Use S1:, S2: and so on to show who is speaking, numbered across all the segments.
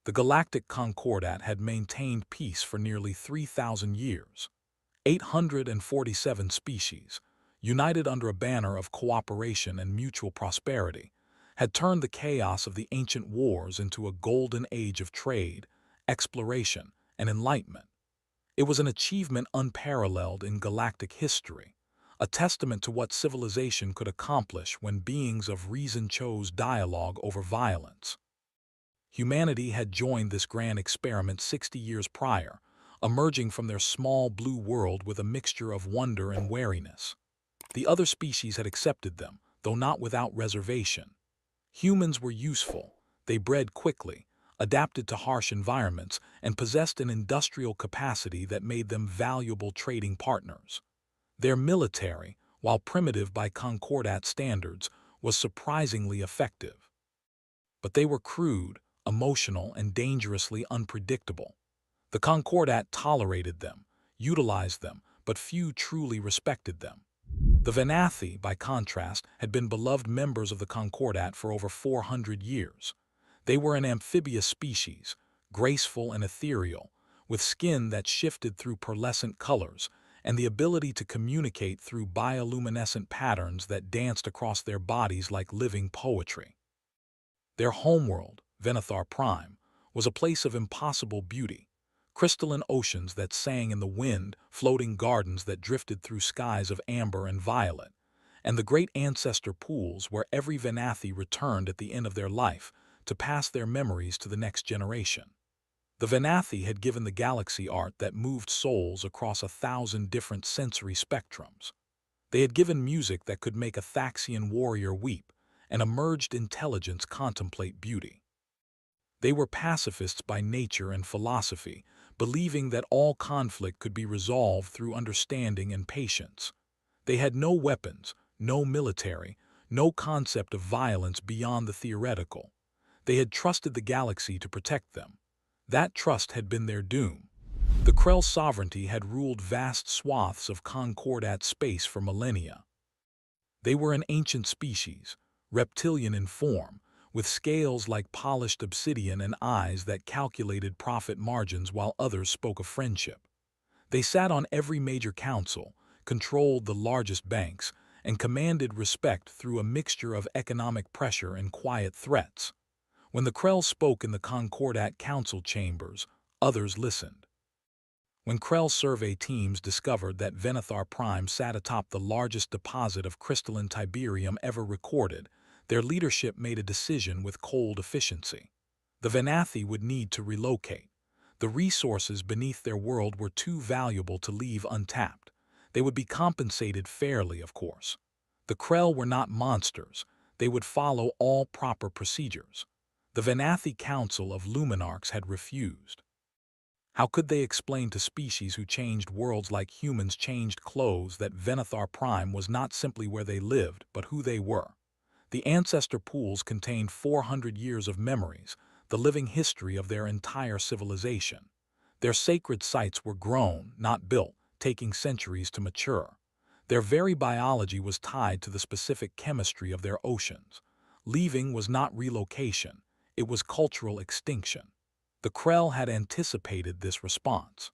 S1: The Galactic Concordat had maintained peace for nearly 3,000 years. 847 species, united under a banner of cooperation and mutual prosperity, had turned the chaos of the ancient wars into a golden age of trade, exploration, and enlightenment. It was an achievement unparalleled in galactic history, a testament to what civilization could accomplish when beings of reason chose dialogue over violence. Humanity had joined this grand experiment 60 years prior, emerging from their small blue world with a mixture of wonder and wariness. The other species had accepted them, though not without reservation. Humans were useful, they bred quickly, adapted to harsh environments, and possessed an industrial capacity that made them valuable trading partners. Their military, while primitive by Concordat standards, was surprisingly effective. But they were crude, emotional, and dangerously unpredictable. The Concordat tolerated them, utilized them, but few truly respected them. The Venathi, by contrast, had been beloved members of the Concordat for over 400 years. They were an amphibious species, graceful and ethereal, with skin that shifted through pearlescent colors, and the ability to communicate through bioluminescent patterns that danced across their bodies like living poetry. Their homeworld, Venathar Prime, was a place of impossible beauty. Crystalline oceans that sang in the wind, floating gardens that drifted through skies of amber and violet, and the great ancestor pools where every Venathi returned at the end of their life to pass their memories to the next generation. The Venathi had given the galaxy art that moved souls across 1,000 different sensory spectrums. They had given music that could make a Thaxian warrior weep and a merged intelligence contemplate beauty. They were pacifists by nature and philosophy, believing that all conflict could be resolved through understanding and patience. They had no weapons, no military, no concept of violence beyond the theoretical. They had trusted the galaxy to protect them. That trust had been their doom. The Krell sovereignty had ruled vast swaths of Concordat space for millennia. They were an ancient species, reptilian in form, with scales like polished obsidian and eyes that calculated profit margins while others spoke of friendship. They sat on every major council, controlled the largest banks, and commanded respect through a mixture of economic pressure and quiet threats. When the Krell spoke in the Concordat council chambers, others listened. When Krell survey teams discovered that Venathar Prime sat atop the largest deposit of crystalline Tiberium ever recorded, their leadership made a decision with cold efficiency. The Venathi would need to relocate. The resources beneath their world were too valuable to leave untapped. They would be compensated fairly, of course. The Krell were not monsters. They would follow all proper procedures. The Venathi Council of Luminarchs had refused. How could they explain to species who changed worlds like humans changed clothes that Venathar Prime was not simply where they lived, but who they were? The ancestor pools contained 400 years of memories, the living history of their entire civilization. Their sacred sites were grown, not built, taking centuries to mature. Their very biology was tied to the specific chemistry of their oceans. Leaving was not relocation, it was cultural extinction. The Krell had anticipated this response.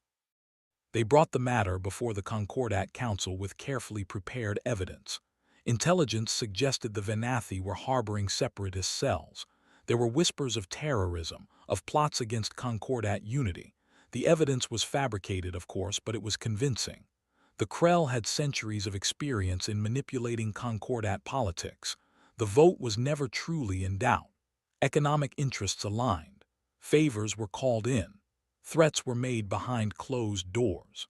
S1: They brought the matter before the Concordat Council with carefully prepared evidence. Intelligence suggested the Venathi were harboring separatist cells. There were whispers of terrorism, of plots against Concordat unity. The evidence was fabricated, of course, but it was convincing. The Krell had centuries of experience in manipulating Concordat politics. The vote was never truly in doubt. Economic interests aligned. Favors were called in. Threats were made behind closed doors.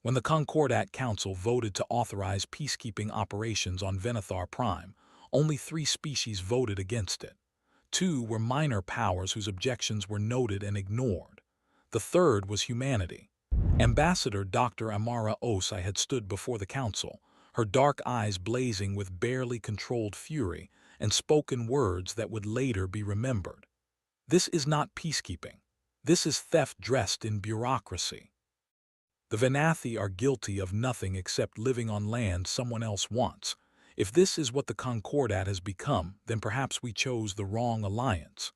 S1: When the Concordat Council voted to authorize peacekeeping operations on Venathar Prime, only 3 species voted against it. 2 were minor powers whose objections were noted and ignored. The third was humanity. Ambassador Dr. Amara Osai had stood before the council, her dark eyes blazing with barely controlled fury, and spoken words that would later be remembered. This is not peacekeeping. This is theft dressed in bureaucracy. The Venathi are guilty of nothing except living on land someone else wants. If this is what the Concordat has become, then perhaps we chose the wrong alliance.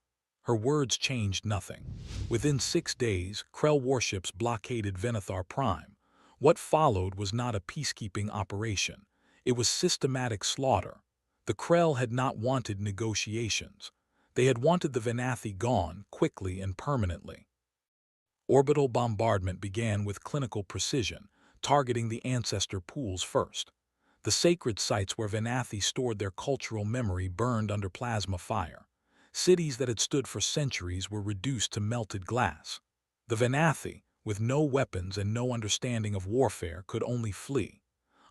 S1: Her words changed nothing. Within 6 days, Krell warships blockaded Venethar Prime. What followed was not a peacekeeping operation. It was systematic slaughter. The Krell had not wanted negotiations. They had wanted the Venathi gone, quickly and permanently. Orbital bombardment began with clinical precision, targeting the ancestor pools first. The sacred sites where Venathi stored their cultural memory burned under plasma fire. Cities that had stood for centuries were reduced to melted glass. The Venathi, with no weapons and no understanding of warfare, could only flee.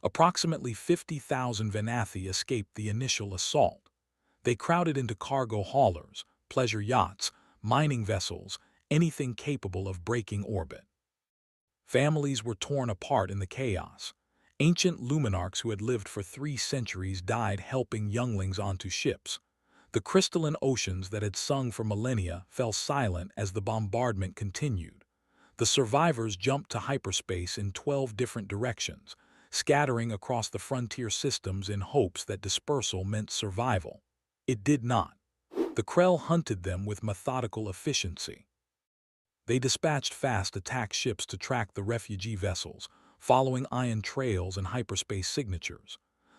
S1: Approximately 50,000 Venathi escaped the initial assault. They crowded into cargo haulers, pleasure yachts, mining vessels, anything capable of breaking orbit. Families were torn apart in the chaos. Ancient luminarchs who had lived for 3 centuries died helping younglings onto ships. The crystalline oceans that had sung for millennia fell silent as the bombardment continued. The survivors jumped to hyperspace in 12 different directions, scattering across the frontier systems in hopes that dispersal meant survival. It did not. The Krell hunted them with methodical efficiency. They dispatched fast attack ships to track the refugee vessels, following ion trails and hyperspace signatures.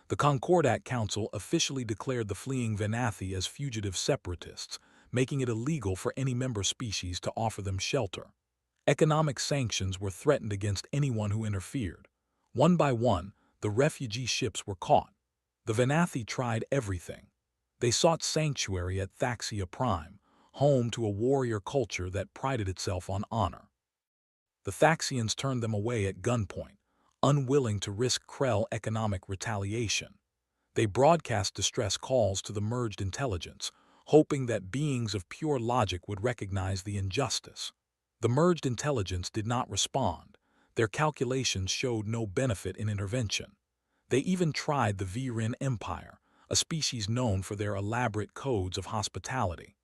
S1: The Concordat Council officially declared the fleeing Venathi as fugitive separatists, making it illegal for any member species to offer them shelter. Economic sanctions were threatened against anyone who interfered. One by one, the refugee ships were caught. The Venathi tried everything. They sought sanctuary at Thaxia Prime, home to a warrior culture that prided itself on honor. The Thaxians turned them away at gunpoint, unwilling to risk Krell economic retaliation. They broadcast distress calls to the merged intelligence, hoping that beings of pure logic would recognize the injustice. The merged intelligence did not respond. Their calculations showed no benefit in intervention. They even tried the Virin Empire, a species known for their elaborate codes of hospitality.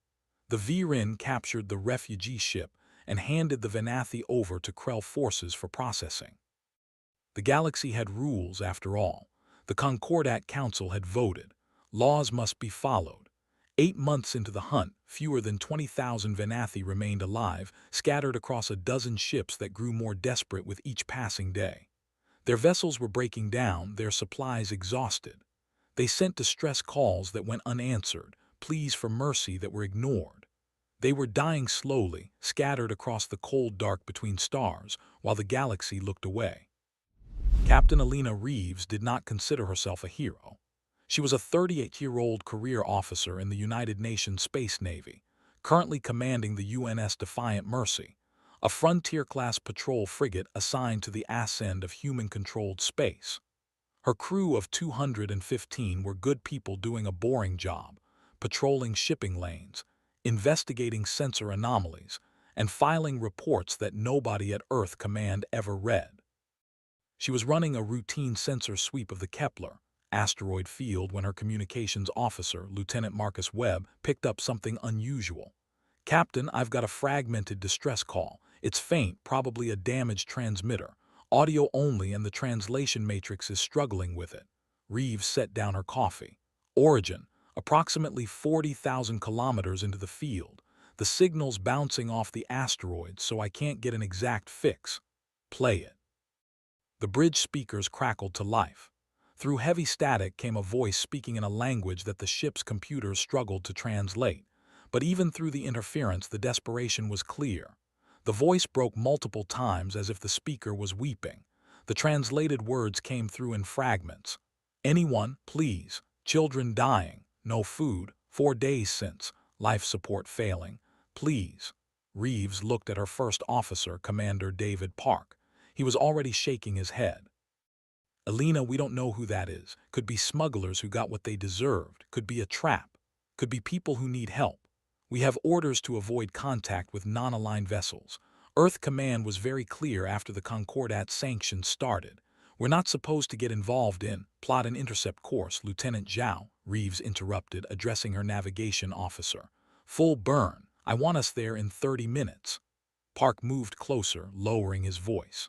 S1: The Virin captured the refugee ship and handed the Venathi over to Krell forces for processing. The galaxy had rules, after all. The Concordat Council had voted. Laws must be followed. 8 months into the hunt, fewer than 20,000 Venathi remained alive, scattered across a dozen ships that grew more desperate with each passing day. Their vessels were breaking down, their supplies exhausted. They sent distress calls that went unanswered, pleas for mercy that were ignored. They were dying slowly, scattered across the cold dark between stars, while the galaxy looked away. Captain Alina Reeves did not consider herself a hero. She was a 38-year-old career officer in the United Nations Space Navy, currently commanding the UNS Defiant Mercy, a Frontier-class patrol frigate assigned to the ascend of human-controlled space. Her crew of 215 were good people doing a boring job, patrolling shipping lanes, investigating sensor anomalies, and filing reports that nobody at Earth Command ever read. She was running a routine sensor sweep of the Kepler asteroid field when her communications officer, Lieutenant Marcus Webb, picked up something unusual. "Captain, I've got a fragmented distress call. It's faint, probably a damaged transmitter. Audio only, and the translation matrix is struggling with it." Reeves set down her coffee. "Origin, approximately 40,000 kilometers into the field. The signal's bouncing off the asteroid, so I can't get an exact fix." "Play it." The bridge speakers crackled to life. Through heavy static came a voice speaking in a language that the ship's computers struggled to translate. But even through the interference, the desperation was clear. The voice broke multiple times as if the speaker was weeping. The translated words came through in fragments. "Anyone, please. Children dying. No food. 4 days since. Life support failing. Please." Reeves looked at her first officer, Commander David Park. He was already shaking his head. "Alina, we don't know who that is. Could be smugglers who got what they deserved. Could be a trap. Could be people who need help. We have orders to avoid contact with non-aligned vessels. Earth Command was very clear after the Concordat sanctions started. We're not supposed to get involved in, plot an intercept course, Lieutenant Zhao," Reeves interrupted, addressing her navigation officer. "Full burn. I want us there in 30 minutes. Park moved closer, lowering his voice.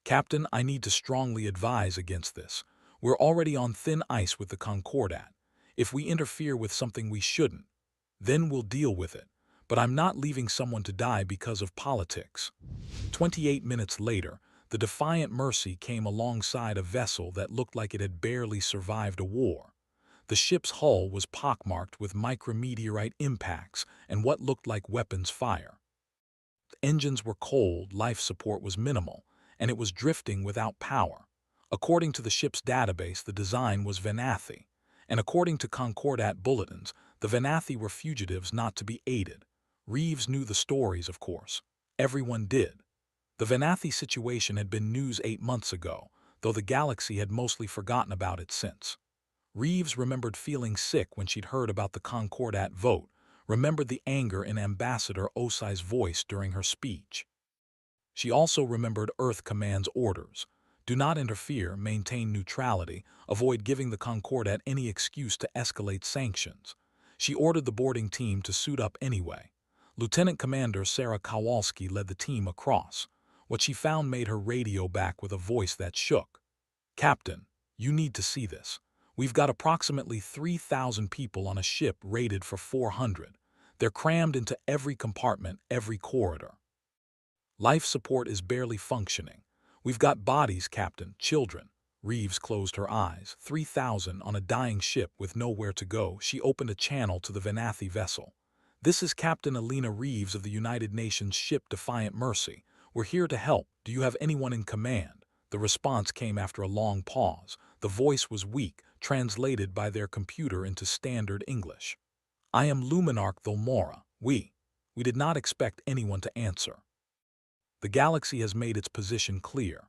S1: "Captain, I need to strongly advise against this. We're already on thin ice with the Concordat. If we interfere with something we shouldn't, then we'll deal with it. but I'm not leaving someone to die because of politics. 28 minutes later, the Defiant Mercy came alongside a vessel that looked like it had barely survived a war. The ship's hull was pockmarked with micrometeorite impacts and what looked like weapons fire. The engines were cold, life support was minimal, and it was drifting without power. According to the ship's database, the design was Venathi, and according to Concordat bulletins, the Venathi were fugitives not to be aided. Reeves knew the stories, of course. Everyone did. The Venathi situation had been news 8 months ago, though the galaxy had mostly forgotten about it since. Reeves remembered feeling sick when she'd heard about the Concordat vote, remembered the anger in Ambassador Osai's voice during her speech. She also remembered Earth Command's orders. Do not interfere, maintain neutrality, avoid giving the Concordat any excuse to escalate sanctions. She ordered the boarding team to suit up anyway. Lieutenant Commander Sarah Kowalski led the team across. What she found made her radio back with a voice that shook. "Captain, you need to see this. We've got approximately 3,000 people on a ship rated for 400. They're crammed into every compartment, every corridor. Life support is barely functioning. We've got bodies, Captain, children." Reeves closed her eyes. 3,000 on a dying ship with nowhere to go. She opened a channel to the Venathi vessel. "This is Captain Alina Reeves of the United Nations ship Defiant Mercy. We're here to help. Do you have anyone in command?" The response came after a long pause. The voice was weak, translated by their computer into standard English. "I am Luminarch Thulmora. We did not expect anyone to answer. The galaxy has made its position clear."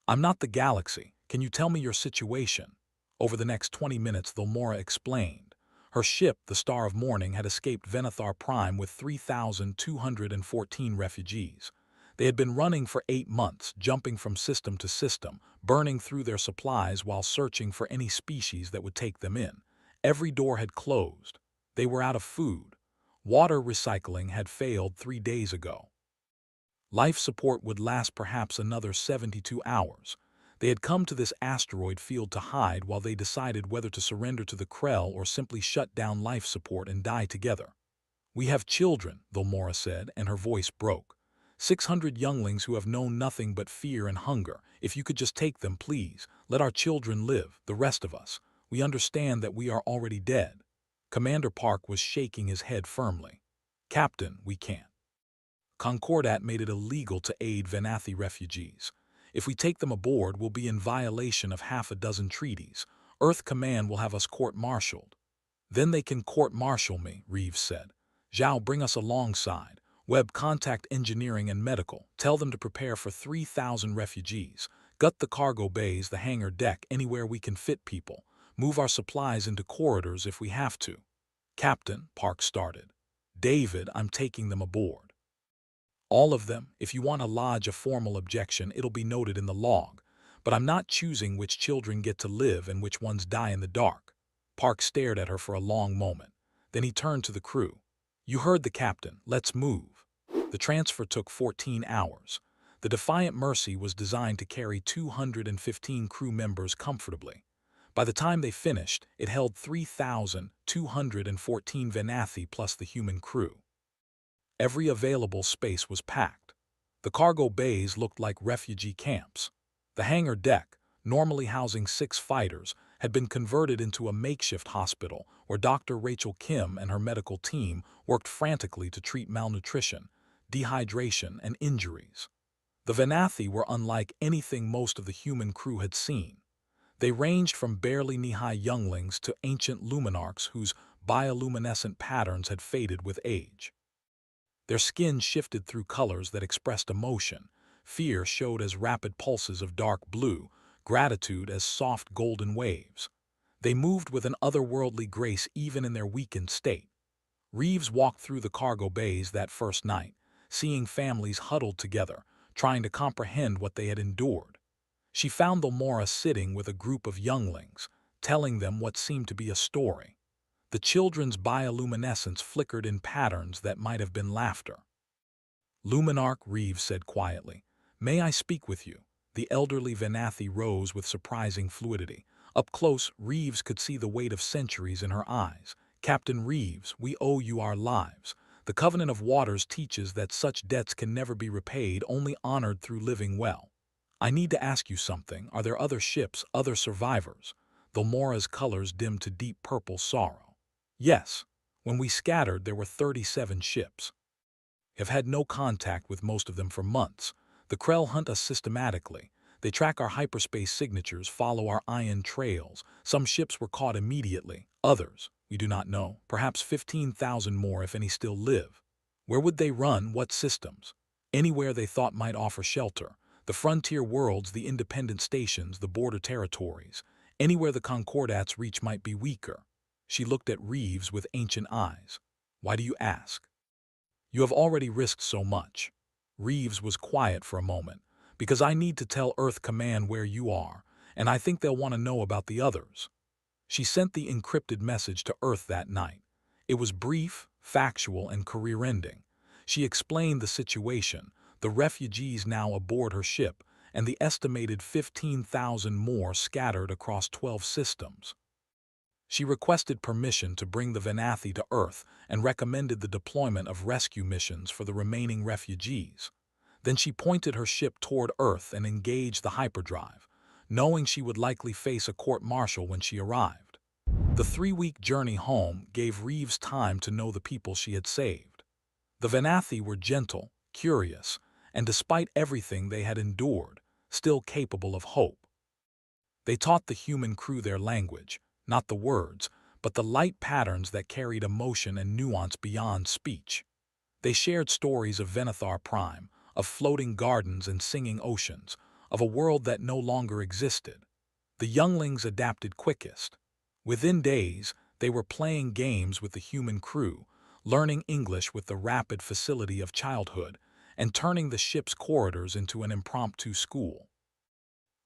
S1: "I'm not the galaxy. Can you tell me your situation?" Over the next 20 minutes, Thulmora explained. Her ship, the Star of Morning, had escaped Venathar Prime with 3,214 refugees. They had been running for 8 months, jumping from system to system, burning through their supplies while searching for any species that would take them in. Every door had closed. They were out of food. Water recycling had failed 3 days ago. Life support would last perhaps another 72 hours. They had come to this asteroid field to hide while they decided whether to surrender to the Krell or simply shut down life support and die together. "We have children," Thulmora said, and her voice broke. 600 younglings who have known nothing but fear and hunger. If you could just take them, please. Let our children live, the rest of us. We understand that we are already dead." Commander Park was shaking his head firmly. "Captain, we can't. Concordat made it illegal to aid Venathi refugees. If we take them aboard, we'll be in violation of half a dozen treaties. Earth Command will have us court-martialed." "Then they can court-martial me," Reeves said. "Zhao, bring us alongside. Webb, contact engineering and medical. Tell them to prepare for 3,000 refugees. Gut the cargo bays, the hangar deck, anywhere we can fit people. Move our supplies into corridors if we have to." "Captain," Park started. "David, I'm taking them aboard." "All of them. If you want to lodge a formal objection, it'll be noted in the log. But I'm not choosing which children get to live and which ones die in the dark." Park stared at her for a long moment. Then he turned to the crew. "You heard the captain. Let's move." The transfer took 14 hours. The Defiant Mercy was designed to carry 215 crew members comfortably. By the time they finished, it held 3,214 Venathi plus the human crew. Every available space was packed. The cargo bays looked like refugee camps. The hangar deck, normally housing 6 fighters, had been converted into a makeshift hospital where Dr. Rachel Kim and her medical team worked frantically to treat malnutrition, dehydration, and injuries. The Venathi were unlike anything most of the human crew had seen. They ranged from barely knee-high younglings to ancient luminarchs whose bioluminescent patterns had faded with age. Their skin shifted through colors that expressed emotion. Fear showed as rapid pulses of dark blue, gratitude as soft golden waves. They moved with an otherworldly grace even in their weakened state. Reeves walked through the cargo bays that first night, seeing families huddled together, trying to comprehend what they had endured. She found Thulmora sitting with a group of younglings, telling them what seemed to be a story. The children's bioluminescence flickered in patterns that might have been laughter. "Luminarch," Reeves said quietly, "may I speak with you?" The elderly Venathi rose with surprising fluidity. Up close, Reeves could see the weight of centuries in her eyes. "Captain Reeves, we owe you our lives. The Covenant of Waters teaches that such debts can never be repaid, only honored through living well. I need to ask you something. Are there other ships, other survivors? Thulmora's colors dimmed to deep purple sorrow. Yes. When we scattered, there were 37 ships. Have had no contact with most of them for months. The Krell hunt us systematically. They track our hyperspace signatures, follow our ion trails. Some ships were caught immediately. Others, we do not know. Perhaps 15,000 more, if any, still live. Where would they run? What systems? Anywhere they thought might offer shelter. The frontier worlds, the independent stations, the border territories. Anywhere the Concordats' reach might be weaker. She looked at Reeves with ancient eyes. Why do you ask? You have already risked so much. Reeves was quiet for a moment. Because I need to tell Earth Command where you are, and I think they'll want to know about the others. She sent the encrypted message to Earth that night. It was brief, factual, and career-ending. She explained the situation, the refugees now aboard her ship, and the estimated 15,000 more scattered across 12 systems. She requested permission to bring the Venathi to Earth and recommended the deployment of rescue missions for the remaining refugees. Then she pointed her ship toward Earth and engaged the hyperdrive, knowing she would likely face a court-martial when she arrived. The 3-week journey home gave Reeves time to know the people she had saved. The Venathi were gentle, curious, and despite everything they had endured, still capable of hope. They taught the human crew their language, not the words, but the light patterns that carried emotion and nuance beyond speech. They shared stories of Venathar Prime, of floating gardens and singing oceans, of a world that no longer existed. The younglings adapted quickest. Within days, they were playing games with the human crew, learning English with the rapid facility of childhood, and turning the ship's corridors into an impromptu school.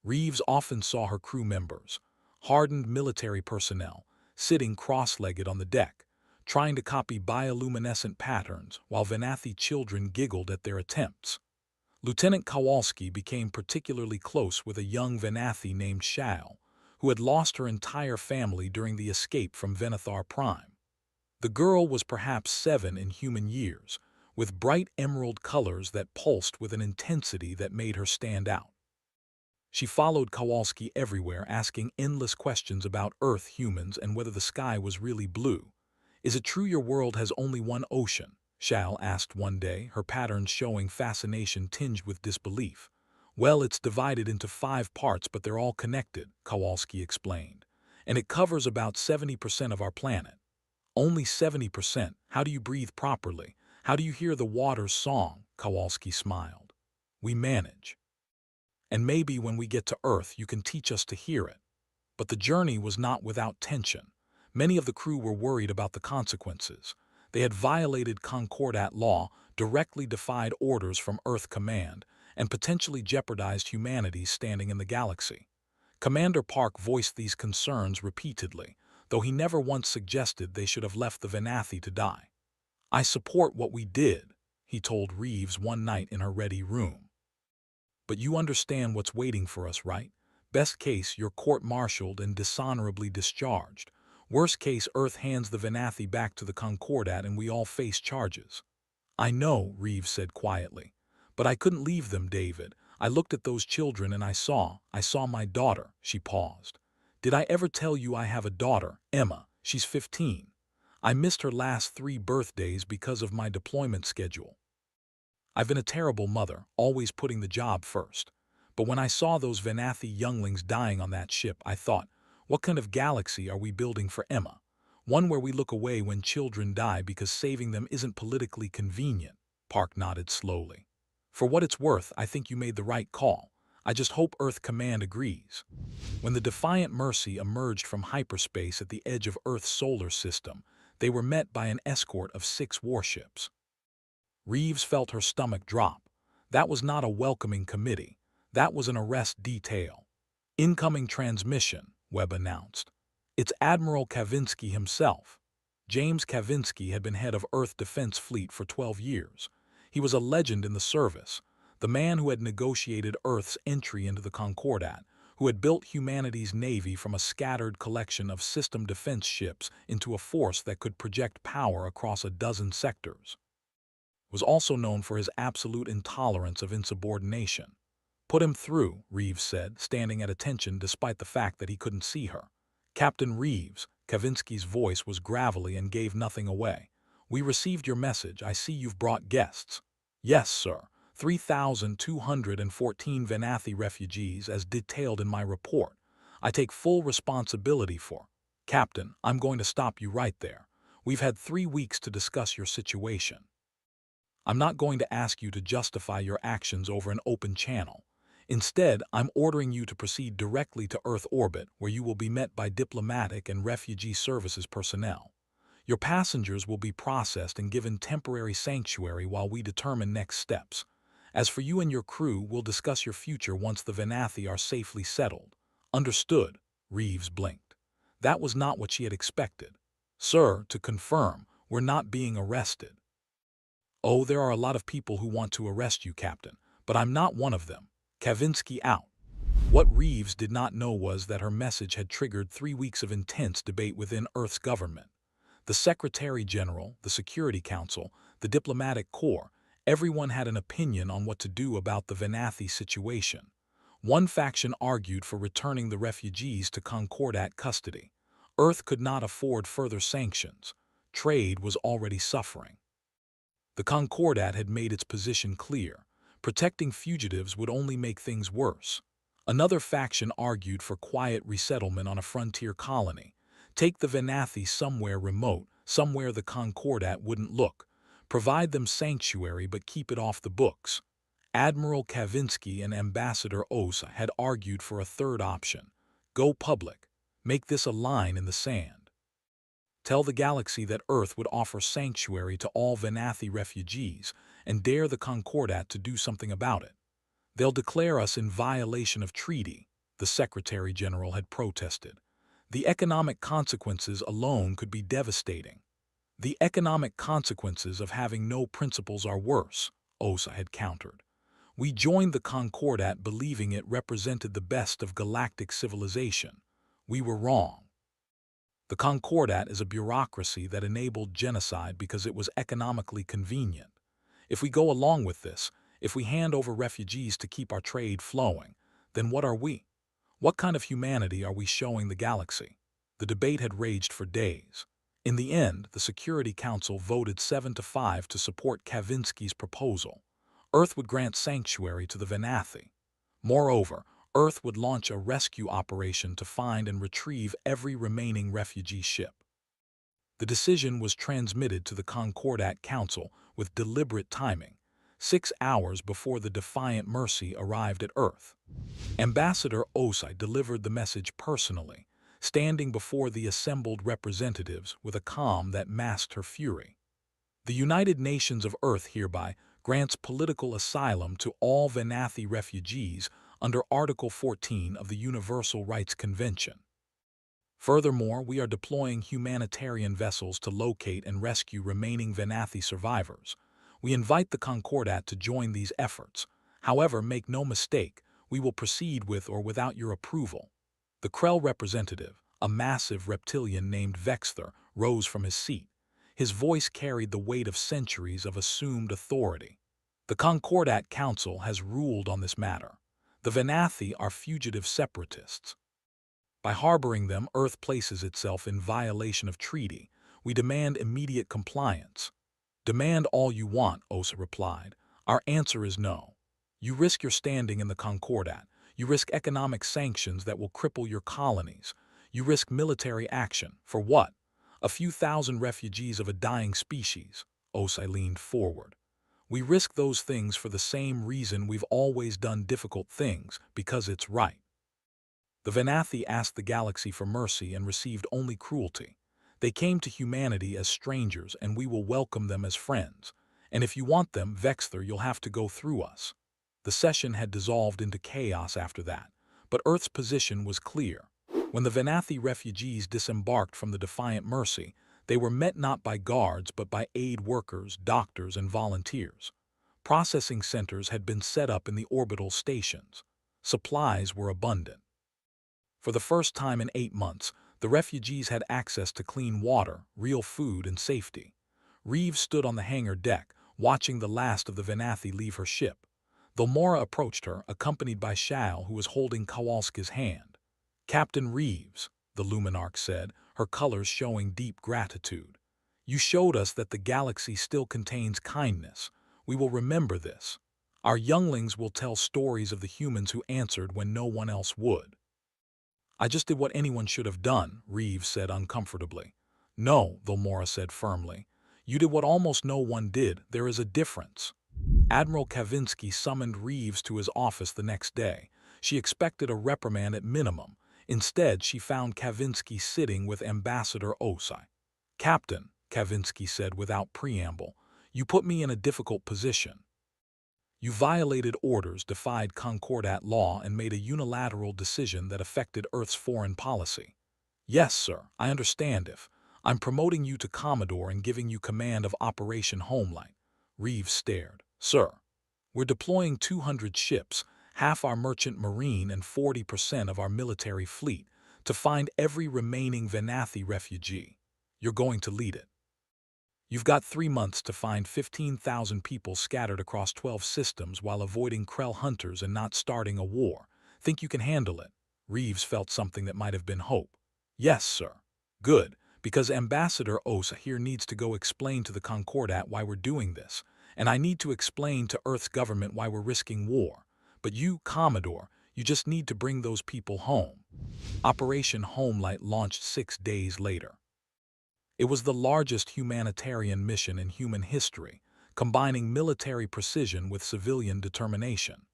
S1: Reeves often saw her crew members, hardened military personnel, sitting cross-legged on the deck, trying to copy bioluminescent patterns while Venathi children giggled at their attempts. Lieutenant Kowalski became particularly close with a young Venathi named Shao, who had lost her entire family during the escape from Venathar Prime. The girl was perhaps 7 in human years, with bright emerald colors that pulsed with an intensity that made her stand out. She followed Kowalski everywhere, asking endless questions about Earth, humans, and whether the sky was really blue. "Is it true your world has only one ocean?" Shao asked one day, her patterns showing fascination tinged with disbelief. "Well, it's divided into 5 parts, but they're all connected," Kowalski explained. "And it covers about 70% of our planet." "Only 70%? How do you breathe properly? How do you hear the water's song?" Kowalski smiled. "We manage. And maybe when we get to Earth, you can teach us to hear it." But the journey was not without tension. Many of the crew were worried about the consequences. They had violated Concordat law, directly defied orders from Earth Command, and potentially jeopardized humanity's standing in the galaxy. Commander Park voiced these concerns repeatedly, though he never once suggested they should have left the Venathi to die. "I support what we did," he told Reeves one night in her ready room. "But you understand what's waiting for us, right? Best case, you're court-martialed and dishonorably discharged. Worst case, Earth hands the Venathi back to the Concordat and we all face charges." "I know," Reeves said quietly. "But I couldn't leave them, David. I looked at those children and I saw my daughter." She paused. "Did I ever tell you I have a daughter, Emma? She's 15. I missed her last 3 birthdays because of my deployment schedule. I've been a terrible mother, always putting the job first. But when I saw those Venathi younglings dying on that ship, I thought, what kind of galaxy are we building for Emma? One where we look away when children die because saving them isn't politically convenient." Park nodded slowly. "For what it's worth, I think you made the right call. I just hope Earth Command agrees." When the Defiant Mercy emerged from hyperspace at the edge of Earth's solar system, they were met by an escort of 6 warships. Reeves felt her stomach drop. That was not a welcoming committee. That was an arrest detail. "Incoming transmission," Webb announced. "It's Admiral Kavinsky himself." James Kavinsky had been head of Earth Defense Fleet for 12 years. He was a legend in the service, the man who had negotiated Earth's entry into the Concordat, who had built humanity's navy from a scattered collection of system defense ships into a force that could project power across a dozen sectors. was also known for his absolute intolerance of insubordination. "Put him through," Reeves said, standing at attention despite the fact that he couldn't see her. "Captain Reeves," Kavinsky's voice was gravelly and gave nothing away. "We received your message. I see you've brought guests." "Yes, sir. 3,214 Venathi refugees as detailed in my report. I take full responsibility for." "Captain, I'm going to stop you right there. We've had 3 weeks to discuss your situation. I'm not going to ask you to justify your actions over an open channel. Instead, I'm ordering you to proceed directly to Earth orbit, where you will be met by diplomatic and refugee services personnel. Your passengers will be processed and given temporary sanctuary while we determine next steps. As for you and your crew, we'll discuss your future once the Venathi are safely settled." "Understood," Reeves blinked. That was not what she had expected. "Sir, to confirm, we're not being arrested." "Oh, there are a lot of people who want to arrest you, Captain, but I'm not one of them." Kavinsky out. What Reeves did not know was that her message had triggered 3 weeks of intense debate within Earth's government. The Secretary General, the Security Council, the Diplomatic Corps, everyone had an opinion on what to do about the Venathi situation. One faction argued for returning the refugees to Concordat custody. Earth could not afford further sanctions. Trade was already suffering. The Concordat had made its position clear. Protecting fugitives would only make things worse. Another faction argued for quiet resettlement on a frontier colony. Take the Venathi somewhere remote, somewhere the Concordat wouldn't look. Provide them sanctuary but keep it off the books. Admiral Kavinsky and Ambassador Osa had argued for a third option. Go public. Make this a line in the sand. Tell the galaxy that Earth would offer sanctuary to all Venathi refugees and dare the Concordat to do something about it. "They'll declare us in violation of treaty," the Secretary General had protested. "The economic consequences alone could be devastating." "The economic consequences of having no principles are worse," Osa had countered. "We joined the Concordat believing it represented the best of galactic civilization. We were wrong. The Concordat is a bureaucracy that enabled genocide because it was economically convenient. If we go along with this, if we hand over refugees to keep our trade flowing, then what are we? What kind of humanity are we showing the galaxy?" The debate had raged for days. In the end, the Security Council voted 7-5 to support Kavinsky's proposal. Earth would grant sanctuary to the Venathi. Moreover, Earth would launch a rescue operation to find and retrieve every remaining refugee ship. The decision was transmitted to the Concordat Council with deliberate timing, 6 hours before the Defiant Mercy arrived at Earth. Ambassador Osai delivered the message personally, standing before the assembled representatives with a calm that masked her fury. "The United Nations of Earth hereby grants political asylum to all Venathi refugees under Article 14 of the Universal Rights Convention. Furthermore, we are deploying humanitarian vessels to locate and rescue remaining Venathi survivors. We invite the Concordat to join these efforts. However, make no mistake, we will proceed with or without your approval." The Krell representative, a massive reptilian named Vexther, rose from his seat. His voice carried the weight of centuries of assumed authority. "The Concordat Council has ruled on this matter. The Venathi are fugitive separatists. By harboring them, Earth places itself in violation of treaty. We demand immediate compliance." "Demand all you want," Osa replied. "Our answer is no. You risk your standing in the Concordat. You risk economic sanctions that will cripple your colonies. You risk military action. For what? A few thousand refugees of a dying species." Osa leaned forward. "We risk those things for the same reason we've always done difficult things, because it's right." The Venathi asked the galaxy for mercy and received only cruelty. They came to humanity as strangers, and we will welcome them as friends. And if you want them, Vexther, you'll have to go through us. The session had dissolved into chaos after that, but Earth's position was clear. When the Venathi refugees disembarked from the Defiant Mercy, they were met not by guards but by aid workers, doctors, and volunteers. Processing centers had been set up in the orbital stations. Supplies were abundant. For the first time in 8 months, the refugees had access to clean water, real food, and safety. Reeves stood on the hangar deck, watching the last of the Venathi leave her ship. Thulmora approached her, accompanied by Shal, who was holding Kowalski's hand. "Captain Reeves," the Luminarch said, her colors showing deep gratitude. "You showed us that the galaxy still contains kindness. We will remember this. Our younglings will tell stories of the humans who answered when no one else would." "I just did what anyone should have done," Reeves said uncomfortably. "No," Thulmora said firmly. "You did what almost no one did. There is a difference." Admiral Kavinsky summoned Reeves to his office the next day. She expected a reprimand at minimum. Instead, she found Kavinsky sitting with Ambassador Osai. "Captain," Kavinsky said without preamble, "you put me in a difficult position. You violated orders, defied Concordat law, and made a unilateral decision that affected Earth's foreign policy." "Yes, sir, I understand. If I'm promoting you to Commodore and giving you command of Operation Homelight." Reeves stared. "Sir, we're deploying 200 ships, half our merchant marine and 40% of our military fleet, to find every remaining Venathi refugee. You're going to lead it. You've got 3 months to find 15,000 people scattered across 12 systems while avoiding Krell hunters and not starting a war. Think you can handle it?" Reeves felt something that might have been hope. "Yes, sir." "Good, because Ambassador Osa here needs to go explain to the Concordat why we're doing this, and I need to explain to Earth's government why we're risking war. But you, Commodore, you just need to bring those people home." Operation Homelight launched 6 days later. It was the largest humanitarian mission in human history, combining military precision with civilian determination.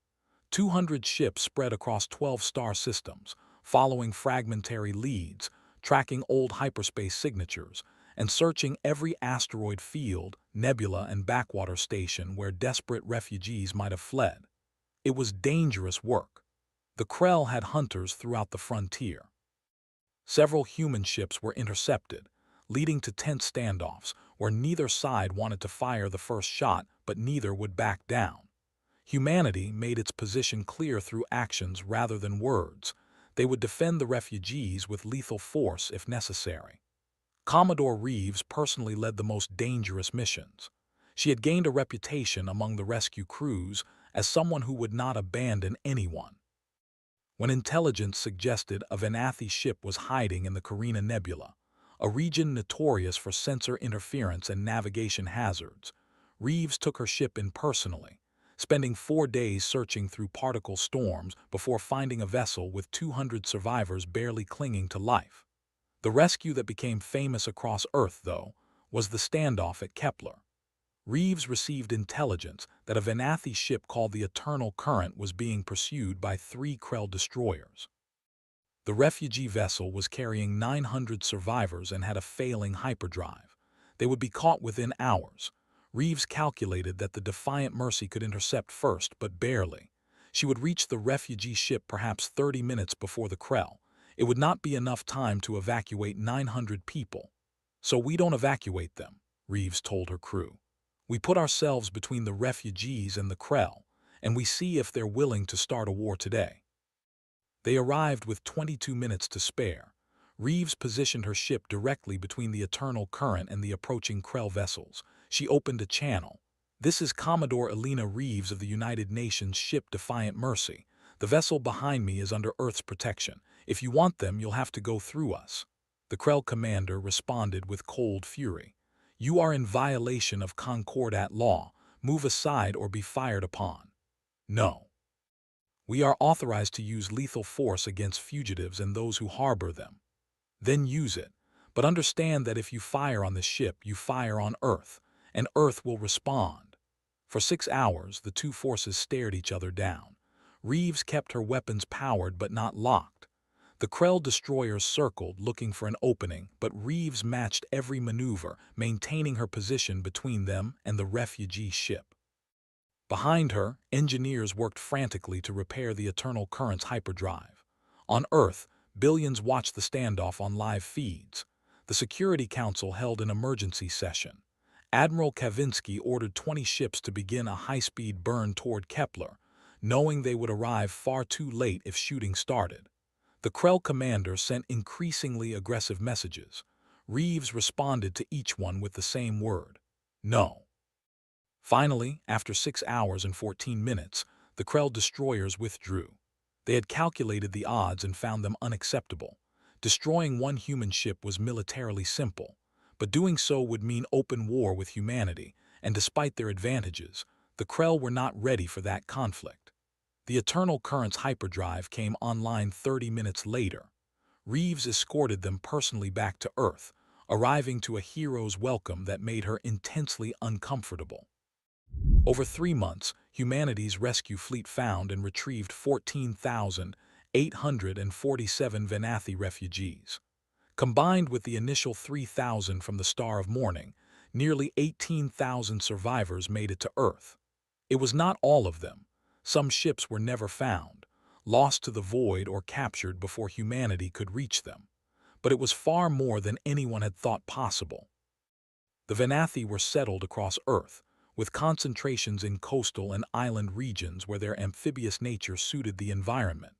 S1: 200 ships spread across 12 star systems, following fragmentary leads, tracking old hyperspace signatures, and searching every asteroid field, nebula, and backwater station where desperate refugees might have fled. It was dangerous work. The Krell had hunters throughout the frontier. Several human ships were intercepted, leading to tense standoffs where neither side wanted to fire the first shot, but neither would back down. Humanity made its position clear through actions rather than words. They would defend the refugees with lethal force if necessary. Commodore Reeves personally led the most dangerous missions. She had gained a reputation among the rescue crews as someone who would not abandon anyone. When intelligence suggested a Venathi ship was hiding in the Carina Nebula, a region notorious for sensor interference and navigation hazards, Reeves took her ship in personally, spending 4 days searching through particle storms before finding a vessel with 200 survivors barely clinging to life. The rescue that became famous across Earth, though, was the standoff at Kepler. Reeves received intelligence that a Venathi ship called the Eternal Current was being pursued by 3 Krell destroyers. The refugee vessel was carrying 900 survivors and had a failing hyperdrive. They would be caught within hours. Reeves calculated that the Defiant Mercy could intercept first, but barely. She would reach the refugee ship perhaps 30 minutes before the Krell. It would not be enough time to evacuate 900 people. "So we don't evacuate them," Reeves told her crew. "We put ourselves between the refugees and the Krell, and we see if they're willing to start a war today." They arrived with 22 minutes to spare. Reeves positioned her ship directly between the Eternal Current and the approaching Krell vessels. She opened a channel. "This is Commodore Elena Reeves of the United Nations ship Defiant Mercy. The vessel behind me is under Earth's protection. If you want them, you'll have to go through us." The Krell commander responded with cold fury. "You are in violation of Concordat law. Move aside or be fired upon." "No. We are authorized to use lethal force against fugitives and those who harbor them." "Then use it. But understand that if you fire on the ship, you fire on Earth, and Earth will respond." For 6 hours, the two forces stared each other down. Reeves kept her weapons powered but not locked. The Krell destroyers circled, looking for an opening, but Reeves matched every maneuver, maintaining her position between them and the refugee ship. Behind her, engineers worked frantically to repair the Eternal Current's hyperdrive. On Earth, billions watched the standoff on live feeds. The Security Council held an emergency session. Admiral Kavinsky ordered 20 ships to begin a high-speed burn toward Kepler, knowing they would arrive far too late if shooting started. The Krell commander sent increasingly aggressive messages. Reeves responded to each one with the same word: "No." Finally, after 6 hours and 14 minutes, the Krell destroyers withdrew. They had calculated the odds and found them unacceptable. Destroying one human ship was militarily simple, but doing so would mean open war with humanity, and despite their advantages, the Krell were not ready for that conflict. The Eternal Currents hyperdrive came online 30 minutes later. Reeves escorted them personally back to Earth, arriving to a hero's welcome that made her intensely uncomfortable. Over 3 months, humanity's rescue fleet found and retrieved 14,847 Venathi refugees. Combined with the initial 3,000 from the Star of Morning, nearly 18,000 survivors made it to Earth. It was not all of them. Some ships were never found, lost to the void or captured before humanity could reach them. But it was far more than anyone had thought possible. The Venathi were settled across Earth, with concentrations in coastal and island regions where their amphibious nature suited the environment.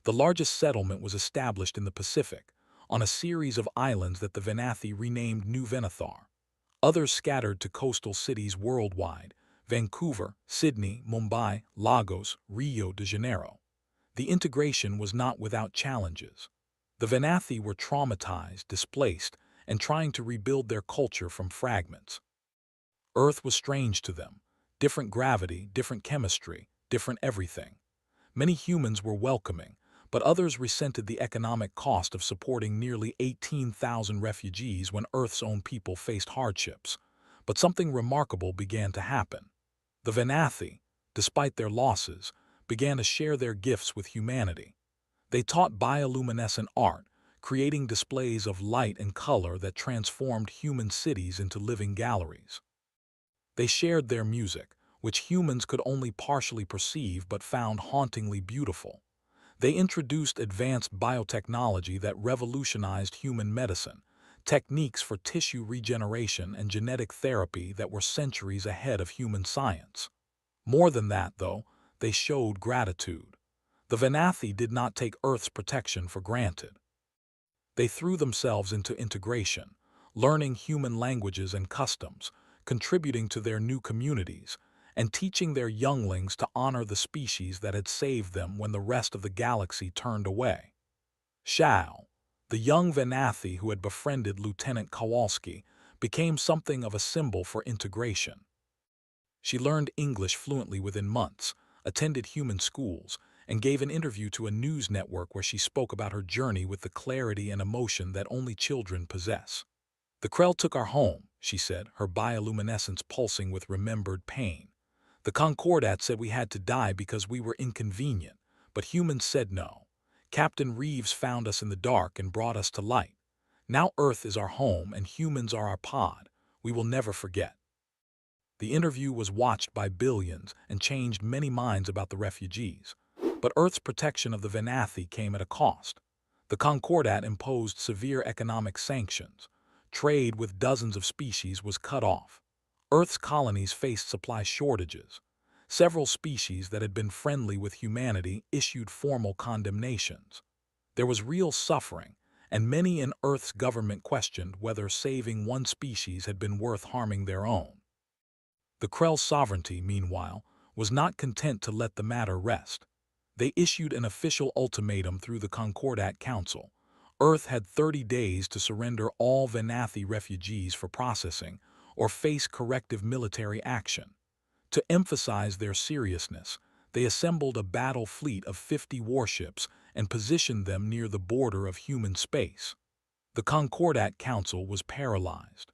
S1: The largest settlement was established in the Pacific, on a series of islands that the Venathi renamed New Venathar. Others scattered to coastal cities worldwide: Vancouver, Sydney, Mumbai, Lagos, Rio de Janeiro. The integration was not without challenges. The Venathi were traumatized, displaced, and trying to rebuild their culture from fragments. Earth was strange to them. Different gravity, different chemistry, different everything. Many humans were welcoming, but others resented the economic cost of supporting nearly 18,000 refugees when Earth's own people faced hardships. But something remarkable began to happen. The Venathi, despite their losses, began to share their gifts with humanity. They taught bioluminescent art, creating displays of light and color that transformed human cities into living galleries. They shared their music, which humans could only partially perceive but found hauntingly beautiful. They introduced advanced biotechnology that revolutionized human medicine, techniques for tissue regeneration and genetic therapy that were centuries ahead of human science. More than that, though, they showed gratitude. The Venathi did not take Earth's protection for granted. They threw themselves into integration, learning human languages and customs, contributing to their new communities, and teaching their younglings to honor the species that had saved them when the rest of the galaxy turned away. Shao, the young Venathi who had befriended Lieutenant Kowalski, became something of a symbol for integration. She learned English fluently within months, attended human schools, and gave an interview to a news network where she spoke about her journey with the clarity and emotion that only children possess. "The Krell took our home," she said, her bioluminescence pulsing with remembered pain. "The Concordat said we had to die because we were inconvenient, but humans said no. Captain Reeves found us in the dark and brought us to light. Now Earth is our home and humans are our pod. We will never forget." The interview was watched by billions and changed many minds about the refugees. But Earth's protection of the Venathi came at a cost. The Concordat imposed severe economic sanctions. Trade with dozens of species was cut off. Earth's colonies faced supply shortages. Several species that had been friendly with humanity issued formal condemnations. There was real suffering, and many in Earth's government questioned whether saving one species had been worth harming their own. The Krell sovereignty, meanwhile, was not content to let the matter rest. They issued an official ultimatum through the Concordat Council. Earth had 30 days to surrender all Venathi refugees for processing or face corrective military action. To emphasize their seriousness, they assembled a battle fleet of 50 warships and positioned them near the border of human space. The Concordat Council was paralyzed.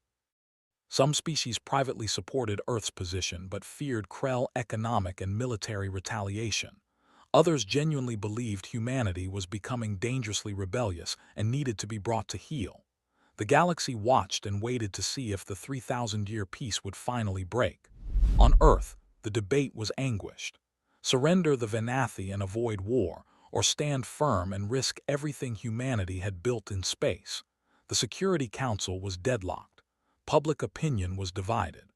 S1: Some species privately supported Earth's position but feared Krell economic and military retaliation. Others genuinely believed humanity was becoming dangerously rebellious and needed to be brought to heel. The galaxy watched and waited to see if the 3,000-year peace would finally break. On Earth, the debate was anguished. Surrender the Venathi and avoid war, or stand firm and risk everything humanity had built in space. The Security Council was deadlocked. Public opinion was divided.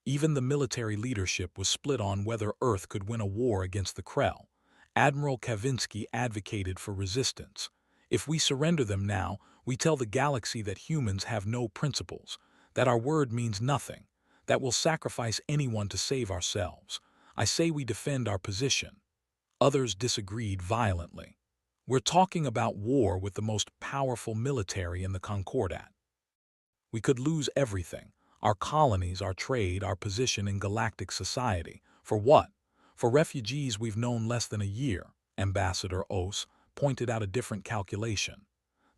S1: Even the military leadership was split on whether Earth could win a war against the Krell. Admiral Kavinsky advocated for resistance. "If we surrender them now, we tell the galaxy that humans have no principles, that our word means nothing. that will sacrifice anyone to save ourselves. I say we defend our position. Others disagreed violently. We're talking about war with the most powerful military in the Concordat. We could lose everything: our colonies, our trade, our position in galactic society. For what? For refugees we've known less than a year, Ambassador Os pointed out a different calculation.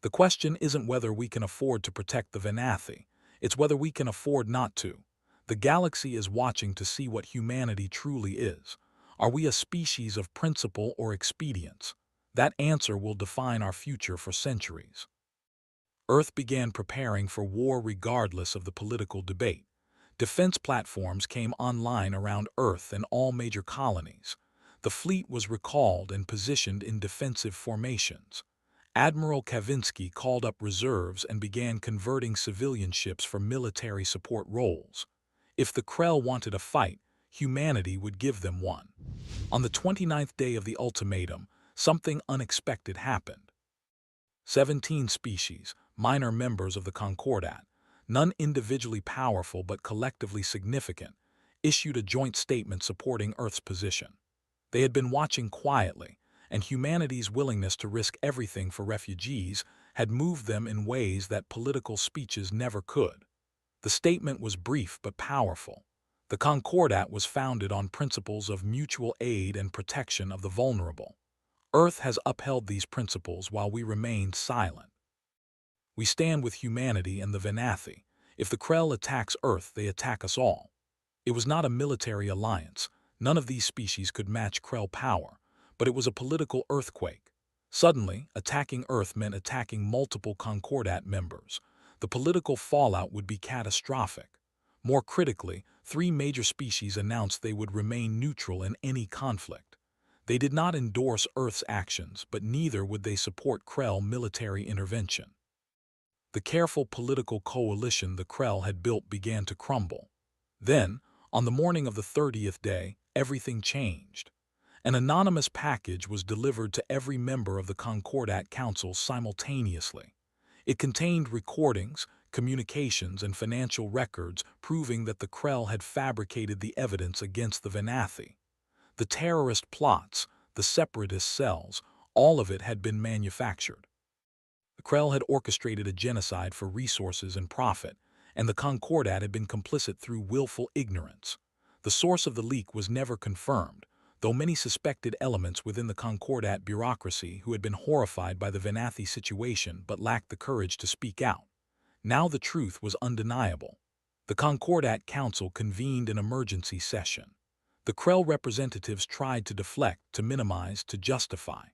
S1: The question isn't whether we can afford to protect the Venathi, it's whether we can afford not to. The galaxy is watching to see what humanity truly is. Are we a species of principle or expedience? That answer will define our future for centuries. Earth began preparing for war regardless of the political debate. Defense platforms came online around Earth and all major colonies. The fleet was recalled and positioned in defensive formations. Admiral Kavinsky called up reserves and began converting civilian ships for military support roles. If the Krell wanted a fight, humanity would give them one. On the 29th day of the ultimatum, something unexpected happened. 17 species, minor members of the Concordat, none individually powerful but collectively significant, issued a joint statement supporting Earth's position. They had been watching quietly, and humanity's willingness to risk everything for refugees had moved them in ways that political speeches never could. The statement was brief but powerful. The Concordat was founded on principles of mutual aid and protection of the vulnerable. Earth has upheld these principles while we remained silent. We stand with humanity and the Venathi. If the Krell attacks Earth, they attack us all. It was not a military alliance. None of these species could match Krell power, but it was a political earthquake. Suddenly, attacking Earth meant attacking multiple Concordat members. The political fallout would be catastrophic. More critically, 3 major species announced they would remain neutral in any conflict. They did not endorse Earth's actions, but neither would they support Krell military intervention. The careful political coalition the Krell had built began to crumble. Then, on the morning of the 30th day, everything changed. An anonymous package was delivered to every member of the Concordat Council simultaneously. It contained recordings, communications, and financial records proving that the Krell had fabricated the evidence against the Venathi. The terrorist plots, the separatist cells, all of it had been manufactured. The Krell had orchestrated a genocide for resources and profit, and the Concordat had been complicit through willful ignorance. The source of the leak was never confirmed, though many suspected elements within the Concordat bureaucracy who had been horrified by the Venathi situation but lacked the courage to speak out. Now the truth was undeniable. The Concordat Council convened an emergency session. The Krell representatives tried to deflect, to minimize, to justify,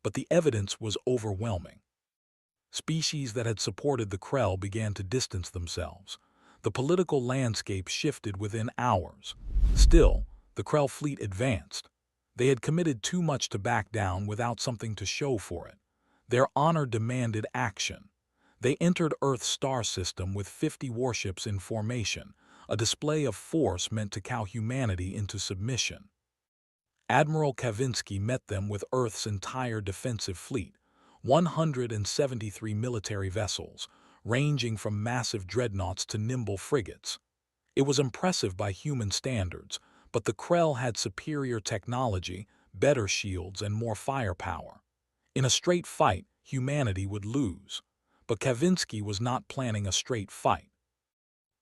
S1: but the evidence was overwhelming. Species that had supported the Krell began to distance themselves. The political landscape shifted within hours. Still, the Krell fleet advanced. They had committed too much to back down without something to show for it. Their honor demanded action. They entered Earth's star system with 50 warships in formation, a display of force meant to cow humanity into submission. Admiral Kavinsky met them with Earth's entire defensive fleet, 173 military vessels, ranging from massive dreadnoughts to nimble frigates. It was impressive by human standards, but the Krell had superior technology, better shields, and more firepower. In a straight fight, humanity would lose. But Kavinsky was not planning a straight fight.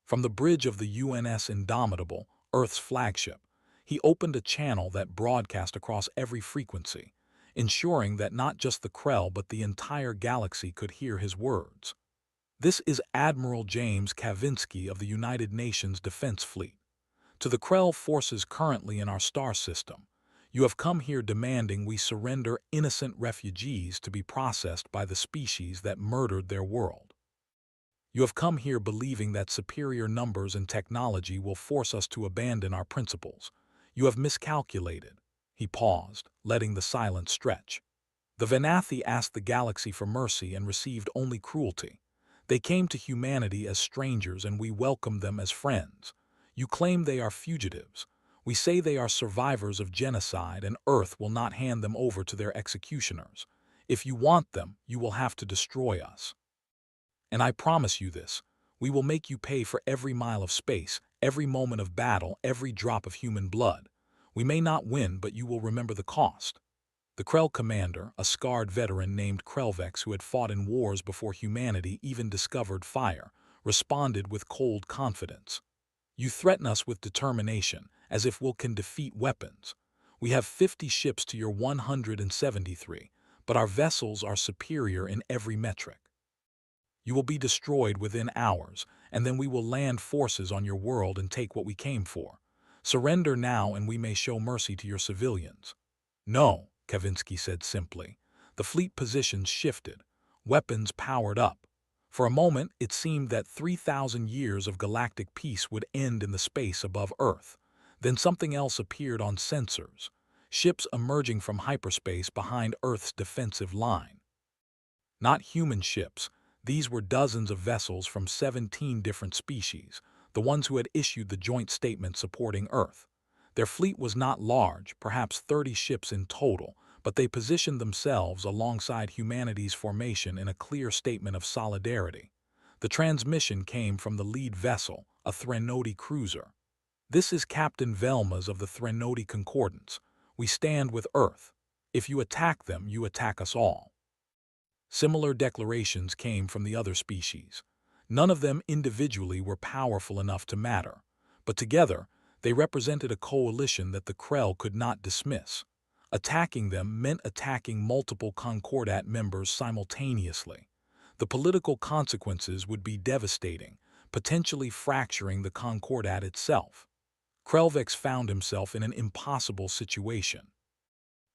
S1: From the bridge of the UNS Indomitable, Earth's flagship, he opened a channel that broadcast across every frequency, ensuring that not just the Krell but the entire galaxy could hear his words. This is Admiral James Kavinsky of the United Nations Defense Fleet. To the Krell forces currently in our star system, you have come here demanding we surrender innocent refugees to be processed by the species that murdered their world. You have come here believing that superior numbers and technology will force us to abandon our principles. You have miscalculated. He paused, letting the silence stretch. The Venathi asked the galaxy for mercy and received only cruelty. They came to humanity as strangers and we welcomed them as friends. You claim they are fugitives. We say they are survivors of genocide and Earth will not hand them over to their executioners. If you want them, you will have to destroy us. And I promise you this, we will make you pay for every mile of space, every moment of battle, every drop of human blood. We may not win, but you will remember the cost. The Krell commander, a scarred veteran named Krellvex who had fought in wars before humanity even discovered fire, responded with cold confidence. You threaten us with determination, as if we can defeat weapons. We have 50 ships to your 173, but our vessels are superior in every metric. You will be destroyed within hours, and then we will land forces on your world and take what we came for. Surrender now and we may show mercy to your civilians. No, Kavinsky said simply. The fleet positions shifted, weapons powered up. For a moment, it seemed that 3,000 years of galactic peace would end in the space above Earth. Then something else appeared on sensors, ships emerging from hyperspace behind Earth's defensive line. Not human ships, these were dozens of vessels from 17 different species, the ones who had issued the joint statement supporting Earth. Their fleet was not large, perhaps 30 ships in total, but they positioned themselves alongside humanity's formation in a clear statement of solidarity. The transmission came from the lead vessel, a Threnody cruiser. This is Captain Velmas of the Threnody Concordance. We stand with Earth. If you attack them, you attack us all. Similar declarations came from the other species. None of them individually were powerful enough to matter, but together they represented a coalition that the Krell could not dismiss. Attacking them meant attacking multiple Concordat members simultaneously. The political consequences would be devastating, potentially fracturing the Concordat itself. Krellvex found himself in an impossible situation.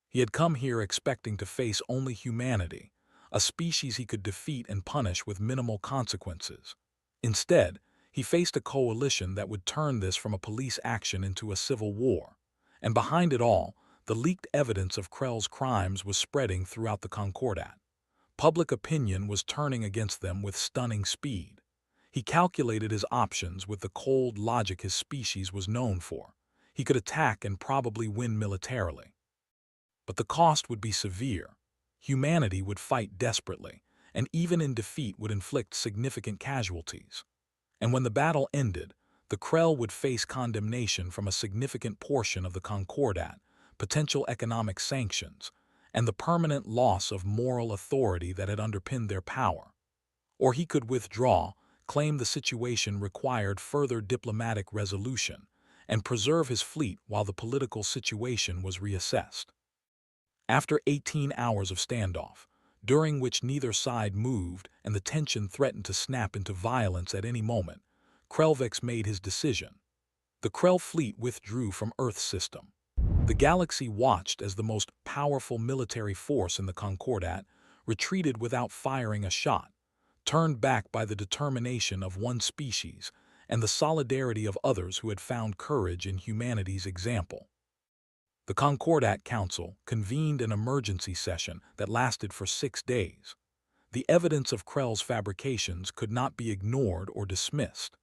S1: He had come here expecting to face only humanity, a species he could defeat and punish with minimal consequences. Instead, he faced a coalition that would turn this from a police action into a civil war. And behind it all, the leaked evidence of Krell's crimes was spreading throughout the Concordat. Public opinion was turning against them with stunning speed. He calculated his options with the cold logic his species was known for. He could attack and probably win militarily. But the cost would be severe. Humanity would fight desperately, and even in defeat would inflict significant casualties. And when the battle ended, the Krell would face condemnation from a significant portion of the Concordat, potential economic sanctions, and the permanent loss of moral authority that had underpinned their power. Or he could withdraw, claim the situation required further diplomatic resolution, and preserve his fleet while the political situation was reassessed. After 18 hours of standoff, during which neither side moved and the tension threatened to snap into violence at any moment, Krellvex made his decision. The Krell fleet withdrew from Earth's system. The galaxy watched as the most powerful military force in the Concordat retreated without firing a shot, turned back by the determination of one species and the solidarity of others who had found courage in humanity's example. The Concordat Council convened an emergency session that lasted for 6 days. The evidence of Krell's fabrications could not be ignored or dismissed.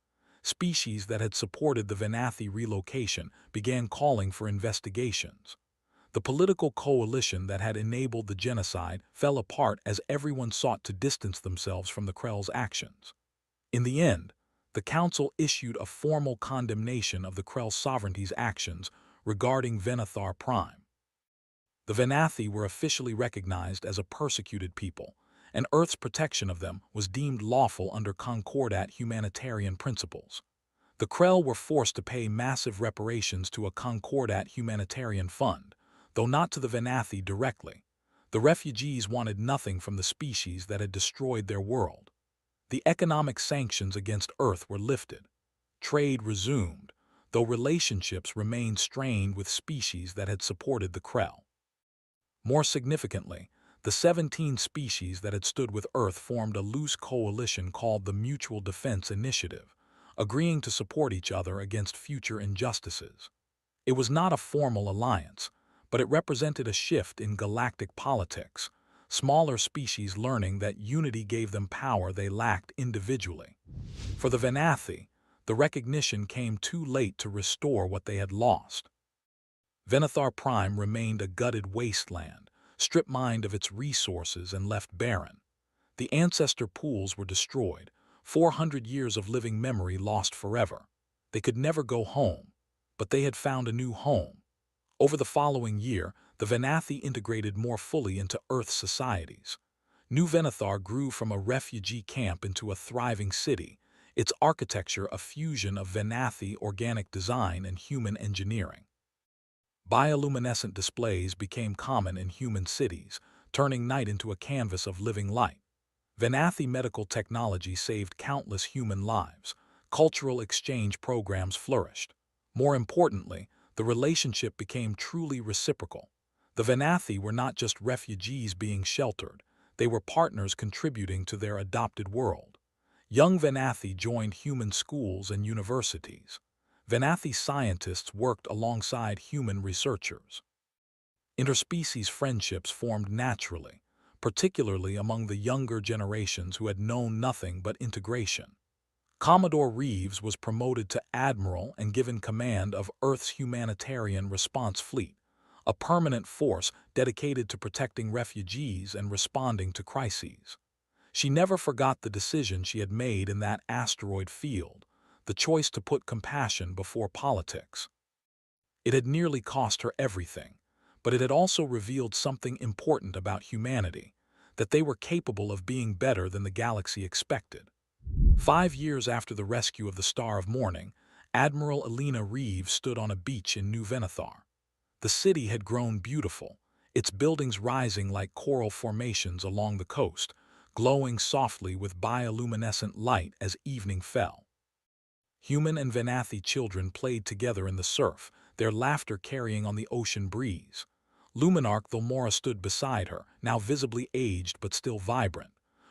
S1: Species that had supported the Venathi relocation began calling for investigations. The political coalition that had enabled the genocide fell apart as everyone sought to distance themselves from the Krell's actions. In the end, the Council issued a formal condemnation of the Krell sovereignty's actions regarding Venathar Prime. The Venathi were officially recognized as a persecuted people, and Earth's protection of them was deemed lawful under Concordat humanitarian principles. The Krell were forced to pay massive reparations to a Concordat humanitarian fund, though not to the Venathi directly. The refugees wanted nothing from the species that had destroyed their world. The economic sanctions against Earth were lifted. Trade resumed, though relationships remained strained with species that had supported the Krell. More significantly, the 17 species that had stood with Earth formed a loose coalition called the Mutual Defense Initiative, agreeing to support each other against future injustices. It was not a formal alliance, but it represented a shift in galactic politics, smaller species learning that unity gave them power they lacked individually. For the Venathi, the recognition came too late to restore what they had lost. Venathar Prime remained a gutted wasteland, strip-mined of its resources and left barren. The ancestor pools were destroyed, 400 years of living memory lost forever. They could never go home, but they had found a new home. Over the following year, the Venathi integrated more fully into Earth's societies. New Venethar grew from a refugee camp into a thriving city, its architecture a fusion of Venathi organic design and human engineering. Bioluminescent displays became common in human cities, turning night into a canvas of living light. Venathi medical technology saved countless human lives. Cultural exchange programs flourished. More importantly, the relationship became truly reciprocal. The Venathi were not just refugees being sheltered, they were partners contributing to their adopted world. Young Venathi joined human schools and universities. Venathi scientists worked alongside human researchers. Interspecies friendships formed naturally, particularly among the younger generations who had known nothing but integration. Commodore Reeves was promoted to admiral and given command of Earth's Humanitarian Response Fleet, a permanent force dedicated to protecting refugees and responding to crises. She never forgot the decision she had made in that asteroid field, the choice to put compassion before politics. It had nearly cost her everything, but it had also revealed something important about humanity, that they were capable of being better than the galaxy expected. 5 years after the rescue of the Star of Morning, Admiral Elena Reeves stood on a beach in New Venethar. The city had grown beautiful, its buildings rising like coral formations along the coast, glowing softly with bioluminescent light as evening fell. Human and Venathi children played together in the surf, their laughter carrying on the ocean breeze. Luminarch Thalmora stood beside her, now visibly aged but still vibrant.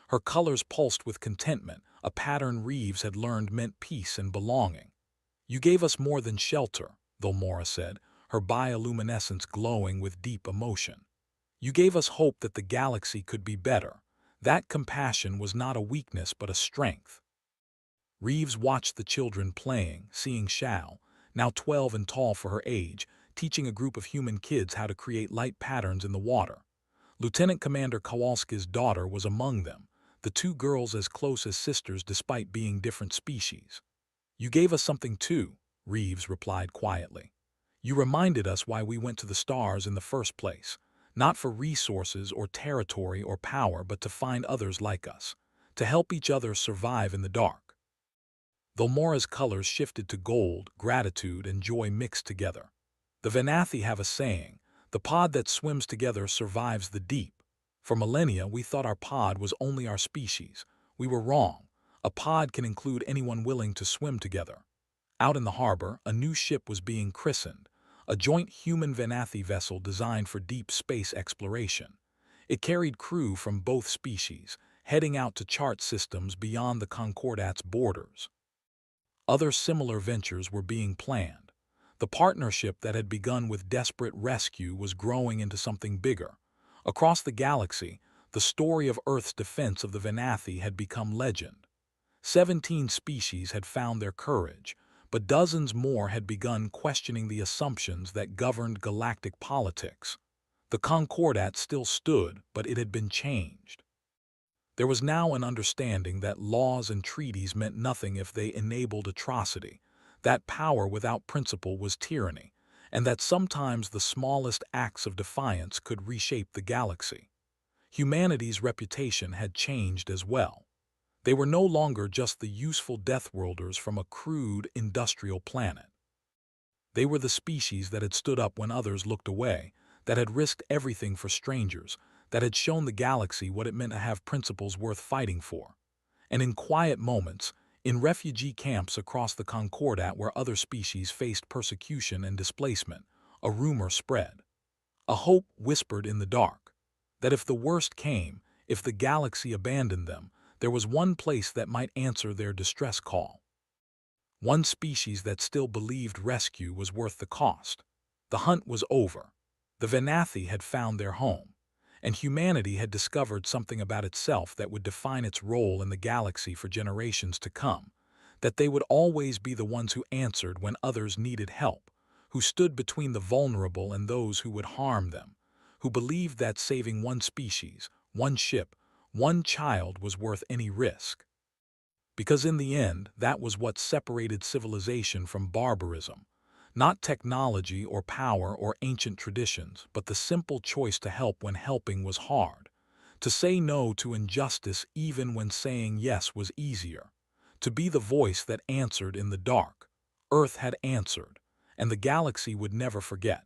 S1: Her colors pulsed with contentment, a pattern Reeves had learned meant peace and belonging. "You gave us more than shelter," Thalmora said, her bioluminescence glowing with deep emotion. "You gave us hope that the galaxy could be better. That compassion was not a weakness but a strength." Reeves watched the children playing, seeing Shao, now 12 and tall for her age, teaching a group of human kids how to create light patterns in the water. Lieutenant Commander Kowalski's daughter was among them, the two girls as close as sisters despite being different species. "You gave us something too," Reeves replied quietly. "You reminded us why we went to the stars in the first place, not for resources or territory or power, but to find others like us, to help each other survive in the dark." Thalmora's colors shifted to gold, gratitude, and joy mixed together. The Venathi have a saying, "The pod that swims together survives the deep." For millennia, we thought our pod was only our species. We were wrong. A pod can include anyone willing to swim together. Out in the harbor, a new ship was being christened, a joint human-Venathi vessel designed for deep space exploration. It carried crew from both species, heading out to chart systems beyond the Concordat's borders. Other similar ventures were being planned. The partnership that had begun with desperate rescue was growing into something bigger. Across the galaxy, the story of Earth's defense of the Venathi had become legend. 17 species had found their courage, but dozens more had begun questioning the assumptions that governed galactic politics. The Concordat still stood, but it had been changed. There was now an understanding that laws and treaties meant nothing if they enabled atrocity, that power without principle was tyranny, and that sometimes the smallest acts of defiance could reshape the galaxy. Humanity's reputation had changed as well. They were no longer just the useful Deathworlders from a crude, industrial planet. They were the species that had stood up when others looked away, that had risked everything for strangers, that had shown the galaxy what it meant to have principles worth fighting for. And in quiet moments, in refugee camps across the Concordat where other species faced persecution and displacement, a rumor spread. A hope whispered in the dark, that if the worst came, if the galaxy abandoned them, there was one place that might answer their distress call. One species that still believed rescue was worth the cost. The hunt was over. The Venathi had found their home, and humanity had discovered something about itself that would define its role in the galaxy for generations to come, that they would always be the ones who answered when others needed help, who stood between the vulnerable and those who would harm them, who believed that saving one species, one ship, one child was worth any risk. Because in the end, that was what separated civilization from barbarism. Not technology or power or ancient traditions, but the simple choice to help when helping was hard. To say no to injustice even when saying yes was easier. To be the voice that answered in the dark. Earth had answered, and the galaxy would never forget.